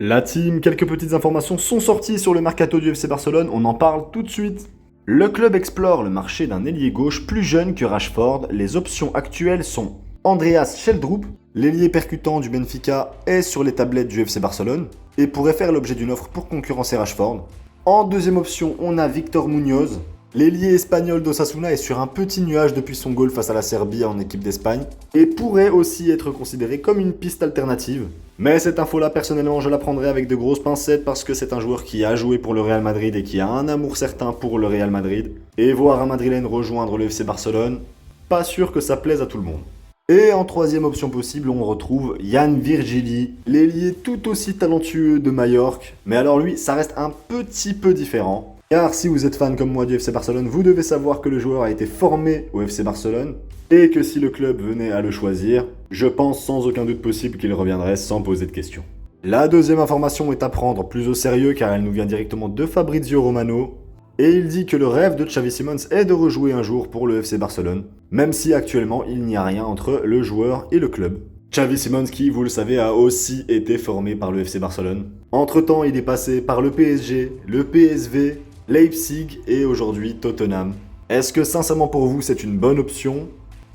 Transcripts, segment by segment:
La team, quelques petites informations sont sorties sur le mercato du FC Barcelone, on en parle tout de suite. Le club explore le marché d'un ailier gauche plus jeune que Rashford. Les options actuelles sont Andreas Sheldrup, l'ailier percutant du Benfica, est sur les tablettes du FC Barcelone et pourrait faire l'objet d'une offre pour concurrencer Rashford. En deuxième option, on a Victor Munoz. L'ailier espagnol d'Osasuna est sur un petit nuage depuis son goal face à la Serbie en équipe d'Espagne et pourrait aussi être considéré comme une piste alternative. Mais cette info-là, personnellement, je la prendrai avec de grosses pincettes parce que c'est un joueur qui a joué pour le Real Madrid et qui a un amour certain pour le Real Madrid. Et voir un Madrilène rejoindre le FC Barcelone, pas sûr que ça plaise à tout le monde. Et en troisième option possible, on retrouve Jan Virgili, l'ailier tout aussi talentueux de Majorque. Mais alors lui, ça reste un petit peu différent. Car si vous êtes fan comme moi du FC Barcelone, vous devez savoir que le joueur a été formé au FC Barcelone et que si le club venait à le choisir, je pense sans aucun doute possible qu'il reviendrait sans poser de questions. La deuxième information est à prendre plus au sérieux car elle nous vient directement de Fabrizio Romano et il dit que le rêve de Xavi Simons est de rejouer un jour pour le FC Barcelone, même si actuellement il n'y a rien entre le joueur et le club. Xavi Simons qui, vous le savez, a aussi été formé par le FC Barcelone. Entre-temps, il est passé par le PSG, le PSV, Leipzig et aujourd'hui Tottenham. Est-ce que sincèrement pour vous c'est une bonne option?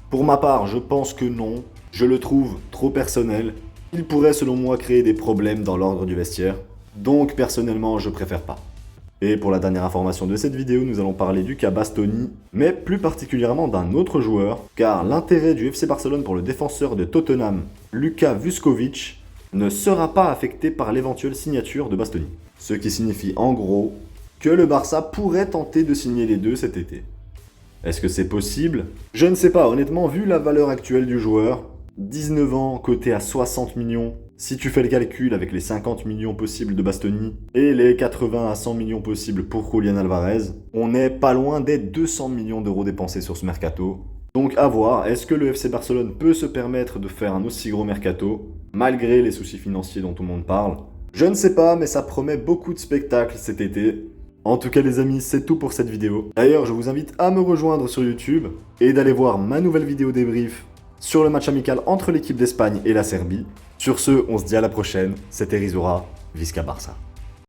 Pour ma part, je pense que non. Je le trouve trop personnel. Il pourrait selon moi créer des problèmes dans l'ordre du vestiaire. Donc personnellement, je préfère pas. Et pour la dernière information de cette vidéo, nous allons parler du cas Bastoni, mais plus particulièrement d'un autre joueur, car l'intérêt du FC Barcelone pour le défenseur de Tottenham, Luka Vuskovic, ne sera pas affecté par l'éventuelle signature de Bastoni. Ce qui signifie en gros que le Barça pourrait tenter de signer les deux cet été. Est-ce que c'est possible? Je ne sais pas, honnêtement, vu la valeur actuelle du joueur, 19 ans, coté à 60 millions, si tu fais le calcul avec les 50 millions possibles de Bastoni et les 80 à 100 millions possibles pour Julián Álvarez, on n'est pas loin des 200 millions d'euros dépensés sur ce mercato. Donc à voir, est-ce que le FC Barcelone peut se permettre de faire un aussi gros mercato, malgré les soucis financiers dont tout le monde parle? Je ne sais pas, mais ça promet beaucoup de spectacles cet été. En tout cas les amis, c'est tout pour cette vidéo. D'ailleurs, je vous invite à me rejoindre sur YouTube et d'aller voir ma nouvelle vidéo débrief sur le match amical entre l'équipe d'Espagne et la Serbie. Sur ce, on se dit à la prochaine. C'était Rizura, Visca Barça.